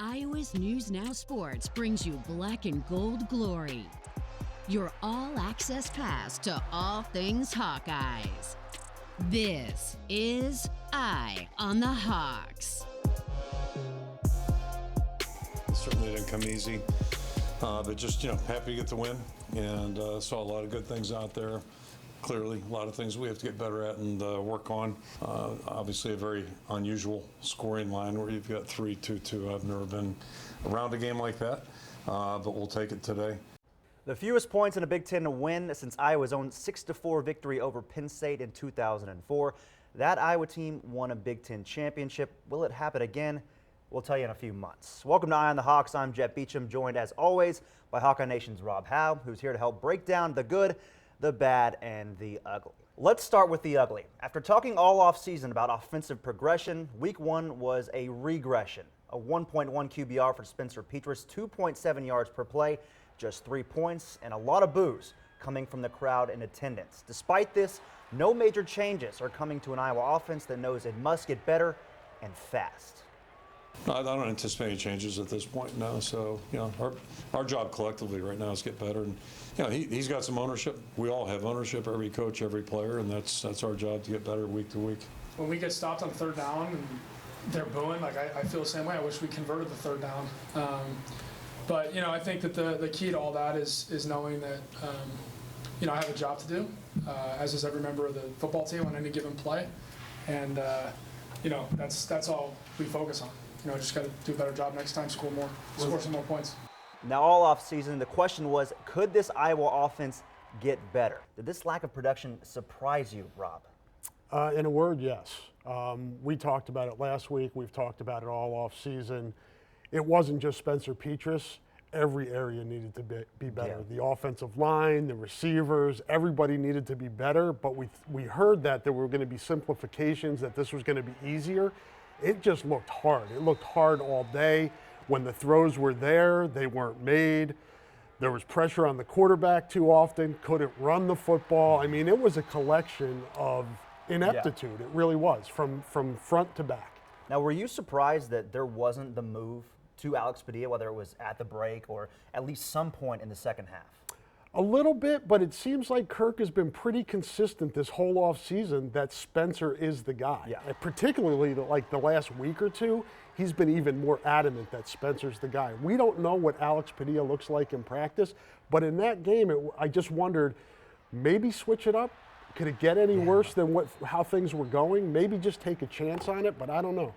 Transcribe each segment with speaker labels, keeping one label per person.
Speaker 1: Iowa's News Now Sports brings you black and gold glory. Your all-access pass to all things Hawkeyes. This is Eye on the Hawks.
Speaker 2: It certainly didn't come easy, but just, happy to get the win, and saw a lot of good things out there. Clearly, a lot of things we have to get better at and work on. Obviously, a very unusual scoring line where you've got 3-2-2. I've never been around a game like that, but we'll take it today.
Speaker 3: The fewest points in a Big Ten win since Iowa's own 6-4 victory over Penn State in 2004. That Iowa team won a Big Ten championship. Will it happen again? We'll tell you in a few months. Welcome to Eye on the Hawks. I'm Jet Beecham, joined as always by Hawkeye Nation's Rob Howe, who's here to help break down the good, the bad, and the ugly. Let's start with the ugly. After talking all offseason about offensive progression, week one was a regression. A 1.1 QBR for Spencer Petras, 2.7 yards per play, just 3 points, and a lot of boos coming from the crowd in attendance. Despite this, no major changes are coming to an Iowa offense that knows it must get better and fast.
Speaker 2: No, I don't anticipate any changes at this point now. So, our job collectively right now is get better. And, he's got some ownership. We all have ownership, every coach, every player, and that's our job to get better week to week.
Speaker 4: When we get stopped on third down and they're booing, I feel the same way. I wish we converted the third down. But, I think that the key to all that is knowing that, I have a job to do, as does every member of the football team on any given play. And, that's all we focus on. Just got to do a better job next time, score some more points.
Speaker 3: Now, all offseason, the question was, could this Iowa offense get better? Did this lack of production surprise you, Rob?
Speaker 5: In a word, yes. We talked about it last week. We've talked about it all offseason. It wasn't just Spencer Petras. Every area needed to be better. Yeah. The offensive line, the receivers, everybody needed to be better. But we heard that there were going to be simplifications, that this was going to be easier. It just looked hard. It looked hard all day. When the throws were there, they weren't made. There was pressure on the quarterback too often, couldn't run the football. I mean, it was a collection of ineptitude. Yeah. It really was, from front to back.
Speaker 3: Now, were you surprised that there wasn't the move to Alex Padilla, whether it was at the break or at least some point in the second half?
Speaker 5: A little bit, but it seems like Kirk has been pretty consistent this whole offseason that Spencer is the guy. Yeah. And particularly the last week or two, he's been even more adamant that Spencer's the guy. We don't know what Alex Padilla looks like in practice, but in that game, I just wondered, maybe switch it up? Could it get any worse than how things were going? Maybe just take a chance on it, but I don't know.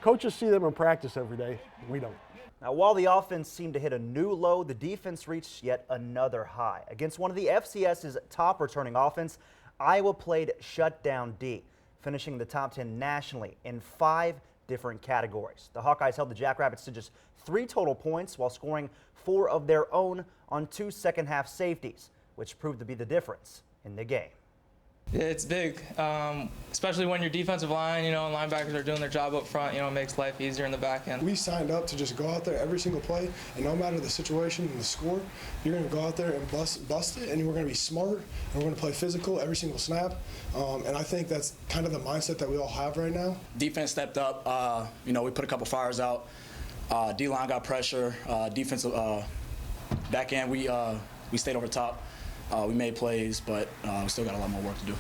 Speaker 5: Coaches see them in practice every day. We don't.
Speaker 3: Now, while the offense seemed to hit a new low, the defense reached yet another high. Against one of the FCS's top returning offense, Iowa played shutdown D, finishing the top 10 nationally in 5 different categories. The Hawkeyes held the Jackrabbits to just 3 total points while scoring 4 of their own on 2 second-half safeties, which proved to be the difference in the game.
Speaker 6: It's big, especially when your defensive line, and linebackers are doing their job up front. It makes life easier in the back end.
Speaker 7: We signed up to just go out there every single play, and no matter the situation and the score, you're going to go out there and bust it, and we're going to be smart, and we're going to play physical every single snap. And I think that's kind of the mindset that we all have right now.
Speaker 8: Defense stepped up. We put a couple fires out. D-line got pressure. Defensive back end, we stayed over top. We made plays, but we still got a lot more work to do.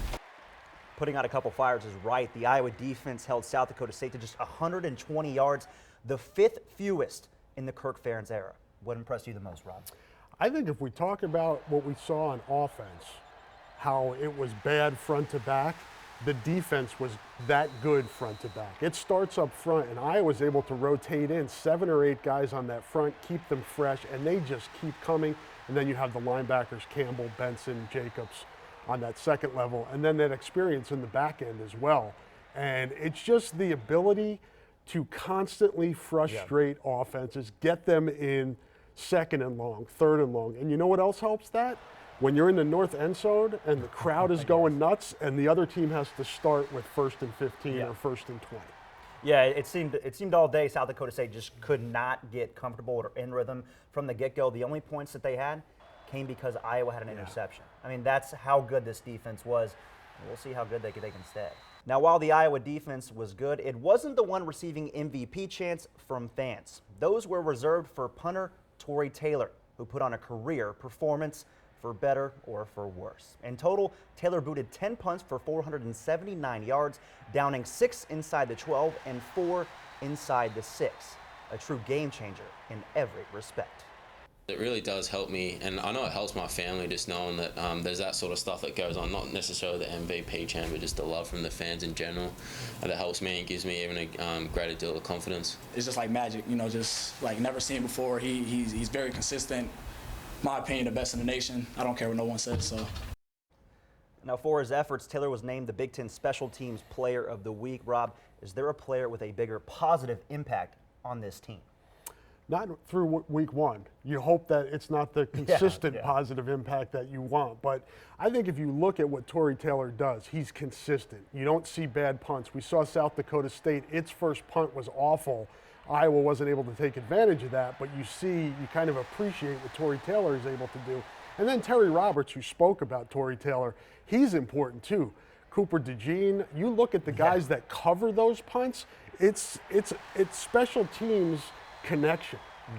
Speaker 3: Putting out a couple fires is right. The Iowa defense held South Dakota State to just 120 yards, the 5th fewest in the Kirk Ferentz era. What impressed you the most, Rob?
Speaker 5: I think if we talk about what we saw on offense, how it was bad front to back, the defense was that good front to back. It starts up front, and Iowa was able to rotate in 7 or 8 guys on that front, keep them fresh, and they just keep coming. And then you have the linebackers, Campbell, Benson, Jacobs on that second level, and then that experience in the back end as well. And it's just the ability to constantly frustrate offenses, get them in second and long, third and long. And you know what else helps that? When you're in the north end zone and the crowd is going nuts and the other team has to start with 1st and 15 or 1st and 20.
Speaker 3: Yeah, it seemed all day South Dakota State just could not get comfortable or in rhythm from the get-go. The only points that they had came because Iowa had an interception. I mean, that's how good this defense was. We'll see how good they can stay. Now, while the Iowa defense was good, it wasn't the one receiving MVP chants from fans. Those were reserved for punter Tory Taylor, who put on a career performance for better or for worse. In total, Taylor booted 10 punts for 479 yards, downing 6 inside the 12 and 4 inside the 6. A true game changer in every respect.
Speaker 9: It really does help me, and I know it helps my family just knowing that there's that sort of stuff that goes on, not necessarily the MVP chant, but just the love from the fans in general. That helps me and gives me even a greater deal of confidence.
Speaker 8: It's just like magic, you know, just like never seen before. He's very consistent. My opinion, the best in the nation. I don't care what no one says, so.
Speaker 3: Now, for his efforts, Taylor was named the Big Ten Special Teams Player of the Week. Rob, is there a player with a bigger positive impact on this team?
Speaker 5: Not through week one. You hope that it's not the consistent positive impact that you want. But I think if you look at what Tory Taylor does, he's consistent. You don't see bad punts. We saw South Dakota State, its first punt was awful. Iowa wasn't able to take advantage of that, but you kind of appreciate what Tory Taylor is able to do. And then Terry Roberts, who spoke about Tory Taylor, he's important too. Cooper DeJean, you look at the guys that cover those punts, it's special teams connection.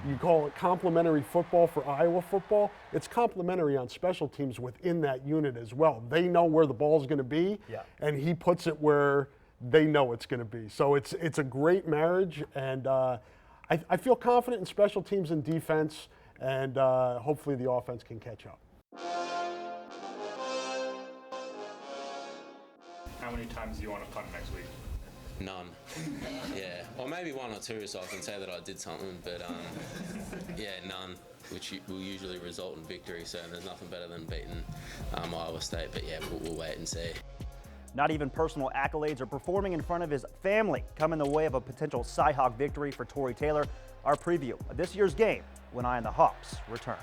Speaker 5: You call it complementary football for Iowa football. It's complementary on special teams within that unit as well. They know where the ball's going to be, and he puts it where they know it's going to be. So it's a great marriage, and I feel confident in special teams and defense, and hopefully the offense can catch up.
Speaker 10: How many times do you want to punt next week?
Speaker 9: None. Yeah, or maybe one or two, so I can say that I did something. But yeah, none, which will usually result in victory. So there's nothing better than beating Iowa State. But yeah, we'll wait and see.
Speaker 3: Not even personal accolades or performing in front of his family come in the way of a potential Cy-Hawk victory for Tory Taylor. Our preview of this year's game when Eye on the Hawks returns.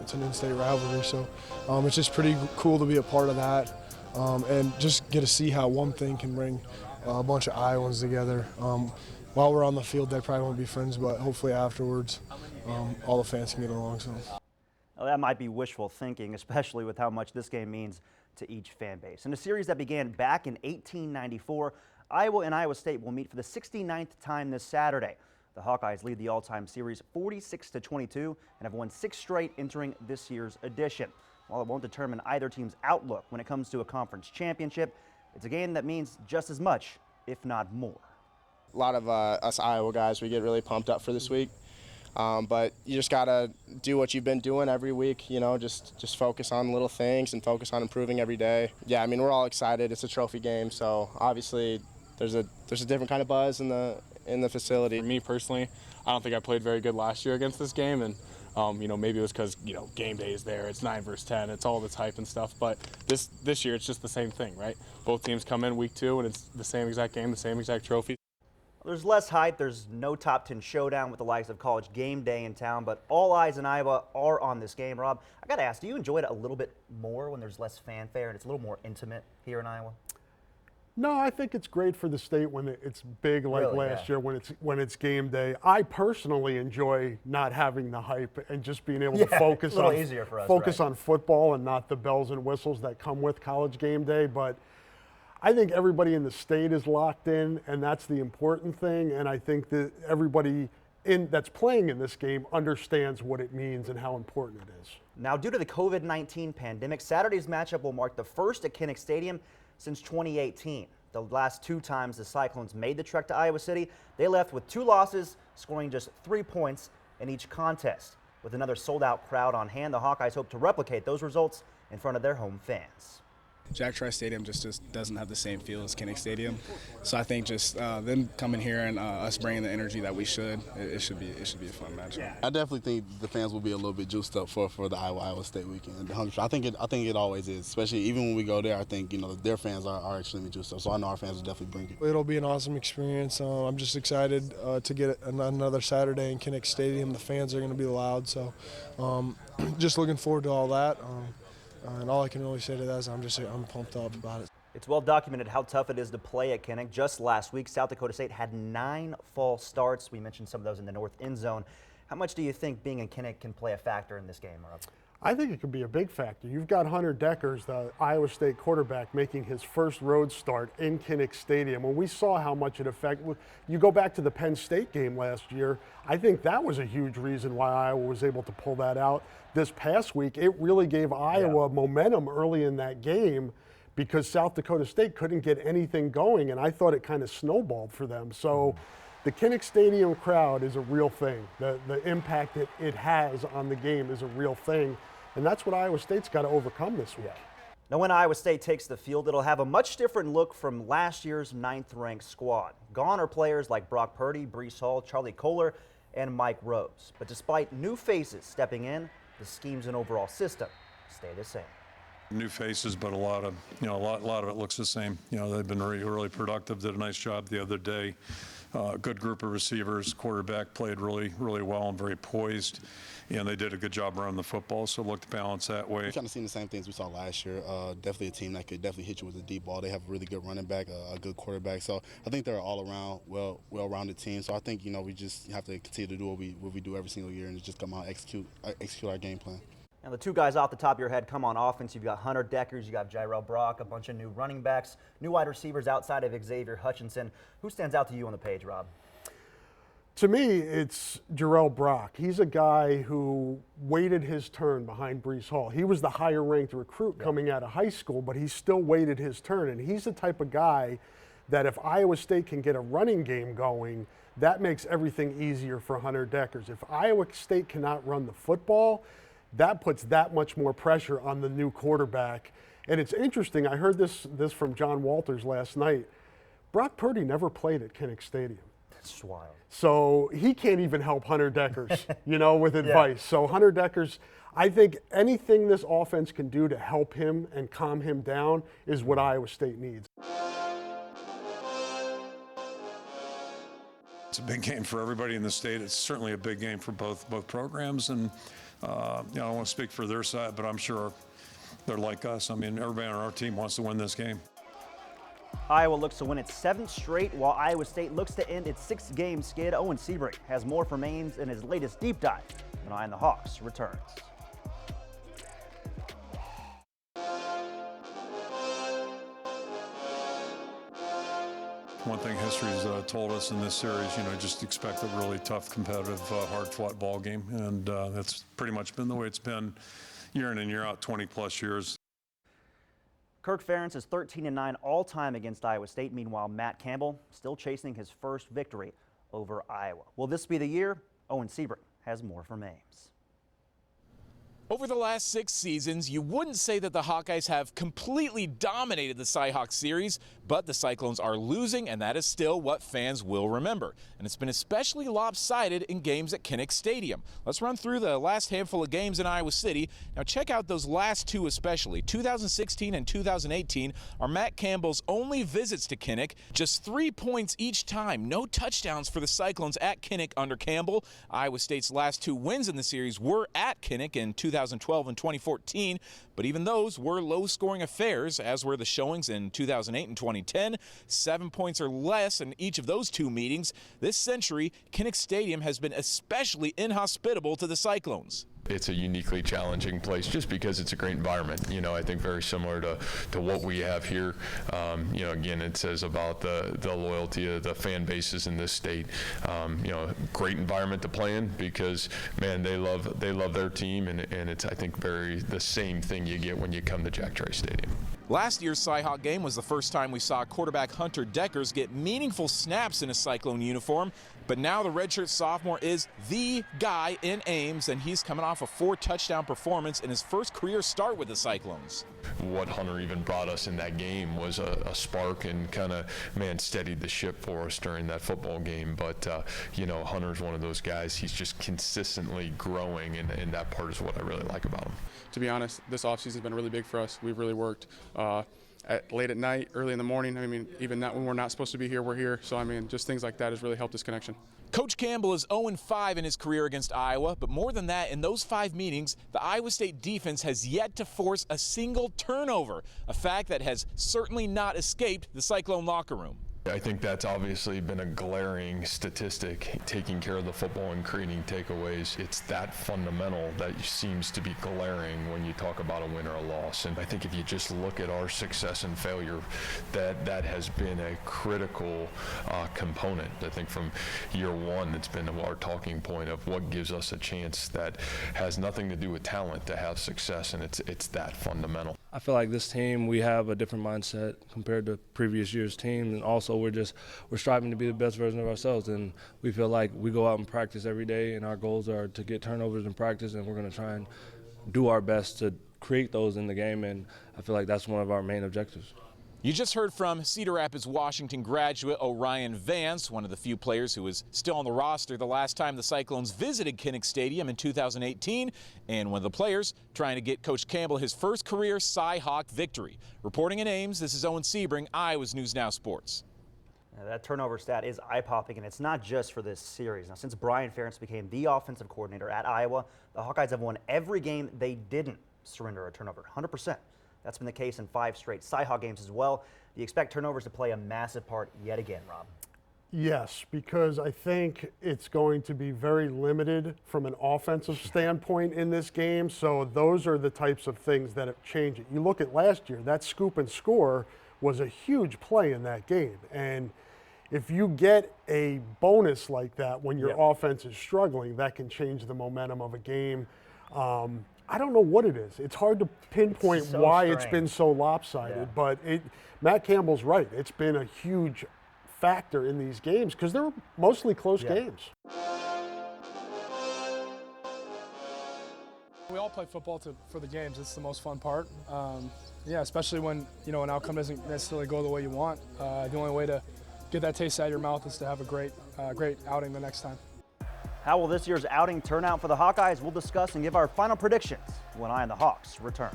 Speaker 7: It's an in-state rivalry, so it's just pretty cool to be a part of that and just get to see how one thing can bring a bunch of Iowans together. While we're on the field, they probably won't be friends, but hopefully afterwards, all the fans can get along. So.
Speaker 3: Well, that might be wishful thinking, especially with how much this game means to each fan base. In a series that began back in 1894, Iowa and Iowa State will meet for the 69th time this Saturday. The Hawkeyes lead the all-time series 46-22 and have won 6 straight entering this year's edition. While it won't determine either team's outlook when it comes to a conference championship, it's a game that means just as much, if not more.
Speaker 11: A lot of us Iowa guys, we get really pumped up for this week. But you just got to do what you've been doing every week, you know, just focus on little things and focus on improving every day. Yeah, I mean, we're all excited. It's a trophy game, so obviously there's a different kind of buzz in the facility.
Speaker 10: For me personally, I don't think I played very good last year against this game, and you know, maybe it was because, you know, game day is there, it's 9 versus 10, it's all this hype and stuff, but this year it's just the same thing, right? Both teams come in week 2 and it's the same exact game, the same exact trophy.
Speaker 3: There's less hype, there's no top 10 showdown with the likes of College game day in town, but all eyes in Iowa are on this game. Rob, I gotta ask, do you enjoy it a little bit more when there's less fanfare and it's a little more intimate here in Iowa?
Speaker 5: No, I think it's great for the state when it's big like
Speaker 3: Really,
Speaker 5: last year when it's game day. I personally enjoy not having the hype and just being able to focus
Speaker 3: a little easier for us, right?
Speaker 5: on football and not the bells and whistles that come with college game day. But I think everybody in the state is locked in, and that's the important thing. And I think that everybody that's playing in this game understands what it means and how important it is.
Speaker 3: Now, due to the COVID-19 pandemic, Saturday's matchup will mark the first at Kinnick Stadium since 2018. The last 2 times the Cyclones made the trek to Iowa City, they left with 2 losses, scoring just 3 points in each contest. With another sold-out crowd on hand, the Hawkeyes hope to replicate those results in front of their home fans.
Speaker 12: Jack Trice Stadium just doesn't have the same feel as Kinnick Stadium, so I think just them coming here and us bringing the energy that we should, it should be a fun match.
Speaker 13: I definitely think the fans will be a little bit juiced up for the Iowa State weekend. I think it always is, especially even when we go there. I think, you know, their fans are extremely juiced up, so I know our fans will definitely bring it.
Speaker 7: It'll be an awesome experience. I'm just excited to get another Saturday in Kinnick Stadium. The fans are going to be loud, so just looking forward to all that. And all I can really say to that is I'm pumped up about it.
Speaker 3: It's well documented how tough it is to play at Kinnick. Just last week, South Dakota State had 9 false starts. We mentioned some of those in the north end zone. How much do you think being in Kinnick can play a factor in this game, Rob?
Speaker 5: I think it could be a big factor. You've got Hunter Deckers, the Iowa State quarterback, making his first road start in Kinnick Stadium. When we saw how much it affected, you go back to the Penn State game last year, I think that was a huge reason why Iowa was able to pull that out. This past week, it really gave Iowa momentum early in that game because South Dakota State couldn't get anything going, and I thought it kind of snowballed for them. So the Kinnick Stadium crowd is a real thing. The impact it has on the game is a real thing, and that's what Iowa State's got to overcome this week.
Speaker 3: Now, when Iowa State takes the field, it'll have a much different look from last year's 9th-ranked squad. Gone are players like Brock Purdy, Breece Hall, Charlie Kohler, and Mike Rose. But despite new faces stepping in, the schemes and overall system stay the same.
Speaker 2: New faces, but a lot of it looks the same. They've been really productive. Did a nice job the other day. Good group of receivers. Quarterback played really well and very poised, and they did a good job running the football. So looked balanced that way.
Speaker 13: We're kind of seeing the same things we saw last year. Definitely a team that could definitely hit you with a deep ball. They have a really good running back, a good quarterback. So I think they're all around well-rounded team. So I think we just have to continue to do what we do every single year and just come out execute our game plan.
Speaker 3: Now, the two guys off the top of your head come on offense. You've got Hunter Deckers, you got Jirel Brock, a bunch of new running backs, new wide receivers outside of Xavier Hutchinson. Who stands out to you on the page, Rob?
Speaker 5: To me, it's Jirel Brock. He's a guy who waited his turn behind Breece Hall. He was the higher-ranked recruit coming out of high school, but he still waited his turn. And he's the type of guy that if Iowa State can get a running game going, that makes everything easier for Hunter Deckers. If Iowa State cannot run the football, that puts that much more pressure on the new quarterback. And it's interesting, I heard this from John Walters last night. Brock Purdy never played at Kinnick Stadium.
Speaker 3: That's wild.
Speaker 5: So he can't even help Hunter Deckers, with advice. So Hunter Deckers, I think anything this offense can do to help him and calm him down is what Iowa State needs.
Speaker 2: It's a big game for everybody in the state. It's certainly a big game for both programs, and I don't want to speak for their side, but I'm sure they're like us. I mean, everybody on our team wants to win this game.
Speaker 3: Iowa looks to win its 7th straight, while Iowa State looks to end its 6-game skid. Owen Seabury has more from Ames in his latest deep dive when Eye on the Hawks returns.
Speaker 2: One thing history's told us in this series, just expect a really tough, competitive, hard-fought ball game, and that's pretty much been the way it's been year in and year out, 20-plus years.
Speaker 3: Kirk Ferentz is 13-9 all-time against Iowa State. Meanwhile, Matt Campbell still chasing his first victory over Iowa. Will this be the year? Owen Seabury has more from Ames.
Speaker 14: Over the last 6 seasons, you wouldn't say that the Hawkeyes have completely dominated the Cy-Hawk series, but the Cyclones are losing, and that is still what fans will remember. And it's been especially lopsided in games at Kinnick Stadium. Let's run through the last handful of games in Iowa City. Now check out those last 2 especially. 2016 and 2018 are Matt Campbell's only visits to Kinnick. Just 3 points each time. No touchdowns for the Cyclones at Kinnick under Campbell. Iowa State's last 2 wins in the series were at Kinnick in 2012 and 2014, but even those were low-scoring affairs, as were the showings in 2008 and 2010. 7 points or less in each of those 2 meetings. This century, Kinnick Stadium has been especially inhospitable to the Cyclones.
Speaker 15: It's a uniquely challenging place just because it's a great environment. I think very similar to what we have here. Again, it says about the loyalty of the fan bases in this state. Great environment to play in because, man, they love their team, and it's, I think, very the same thing you get when you come to Jack Trice Stadium.
Speaker 14: Last year's Cy-Hawk game was the first time we saw quarterback Hunter Deckers get meaningful snaps in a Cyclone uniform, but now the redshirt sophomore is the guy in Ames, and he's coming off a 4-touchdown performance in his first career start with the Cyclones.
Speaker 15: What Hunter even brought us in that game was a spark and kind of, steadied the ship for us during that football game. But, Hunter's one of those guys, he's just consistently growing, and that part is what I really like about him.
Speaker 16: To be honest, this offseason has been really big for us. We've really worked late at night, early in the morning. Even that when we're not supposed to be here, we're here. So, just things like that has really helped this connection.
Speaker 14: Coach Campbell is 0-5 in his career against Iowa, but more than that, in those 5 meetings, the Iowa State defense has yet to force a single turnover, a fact that has certainly not escaped the Cyclone locker room.
Speaker 15: I think that's obviously been a glaring statistic, taking care of the football and creating takeaways. It's that fundamental that seems to be glaring when you talk about a win or a loss. And I think if you just look at our success and failure, that has been a critical component. I think from year one, it's been our talking point of what gives us a chance that has nothing to do with talent to have success, and it's that fundamental.
Speaker 17: I feel like this team, we have a different mindset compared to previous year's teams, and also we're striving to be the best version of ourselves, and we feel like we go out and practice every day, and our goals are to get turnovers in practice, and we're going to try and do our best to create those in the game, and I feel like that's one of our main objectives.
Speaker 14: You just heard from Cedar Rapids, Washington graduate Orion Vance, one of the few players who was still on the roster the last time the Cyclones visited Kinnick Stadium in 2018, and one of the players trying to get Coach Campbell his first career Cy-Hawk victory. Reporting in Ames, this is Owen Sebring, Iowa's News Now Sports.
Speaker 3: Now, that turnover stat is eye-popping, and it's not just for this series. Now, since Brian Ferentz became the offensive coordinator at Iowa, the Hawkeyes have won every game they didn't surrender a turnover, 100%. That's been the case in 5 straight Cy-Hawk games as well. Do you expect turnovers to play a massive part yet again, Rob?
Speaker 5: Yes, because I think it's going to be very limited from an offensive standpoint in this game. So those are the types of things that have changed it. You look at last year, that scoop and score was a huge play in that game. And if you get a bonus like that when your offense is struggling, that can change the momentum of a game. I don't know what it is. It's hard to pinpoint why it's been so lopsided, but Matt Campbell's right. It's been a huge factor in these games because they're mostly close games.
Speaker 4: We all play football for the games. It's the most fun part. Yeah, especially when an outcome doesn't necessarily go the way you want. The only way to get that taste out of your mouth is to have a great outing the next time.
Speaker 3: How will this year's outing turn out for the Hawkeyes? We'll discuss and give our final predictions when Eye on the Hawks returns.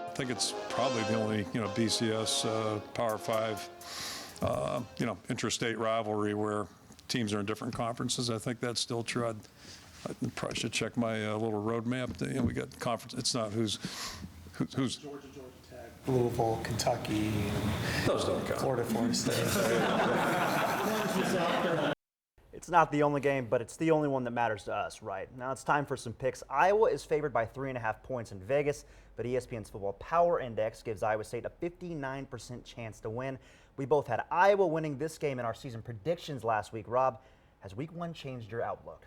Speaker 2: I think it's probably the only, BCS Power 5, interstate rivalry where teams are in different conferences. I think that's still true. I probably should check my little road map. We got conference. It's not who's.
Speaker 18: Georgia Tech, Louisville, Kentucky,
Speaker 2: those don't count.
Speaker 18: Florida State.
Speaker 3: It's not the only game, but it's the only one that matters to us, right? Now it's time for some picks. Iowa is favored by 3.5 points in Vegas, but ESPN's Football Power Index gives Iowa State a 59% chance to win. We both had Iowa winning this game in our season predictions last week. Rob, has week 1 changed your outlook?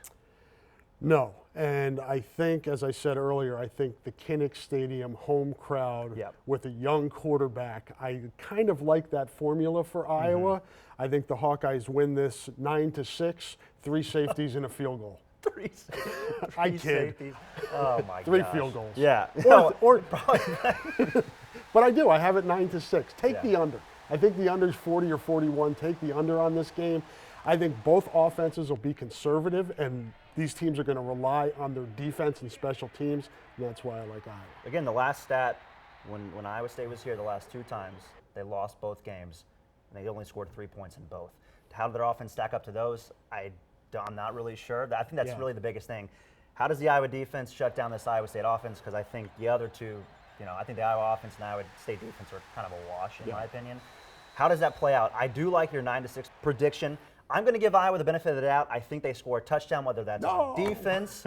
Speaker 5: No, and I think, as I said earlier, I think the Kinnick Stadium home crowd with a young quarterback, I kind of like that formula for Iowa. I think the Hawkeyes win this 9-6, 3 safeties and a field goal.
Speaker 3: 3 safeties.
Speaker 5: I kid.
Speaker 3: Safeties. Oh my god.
Speaker 5: 3 field goals.
Speaker 3: Yeah.
Speaker 5: Or but I do. I have it 9-6. Take the under. I think the under's 40 or 41. Take the under on this game. I think both offenses will be conservative, and these teams are going to rely on their defense and special teams, and that's why I like Iowa.
Speaker 3: Again, the last stat, when Iowa State was here the last 2 times, they lost both games, and they only scored 3 points in both. How did their offense stack up to those? I'm not really sure. I think that's really the biggest thing. How does the Iowa defense shut down this Iowa State offense? Because I think the other two, I think the Iowa offense and Iowa State defense are kind of a wash, in my opinion. How does that play out? I do like your 9-6 prediction. I'm going to give Iowa the benefit of the doubt. I think they score a touchdown, whether that's on defense,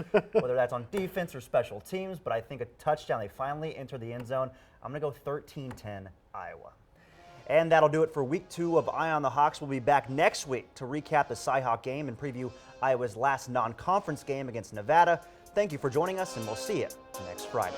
Speaker 3: or special teams. But I think a touchdown, they finally enter the end zone. I'm going to go 13-10 Iowa. And that'll do it for week 2 of Eye on the Hawks. We'll be back next week to recap the Cy-Hawk game and preview Iowa's last non-conference game against Nevada. Thank you for joining us, and we'll see you next Friday.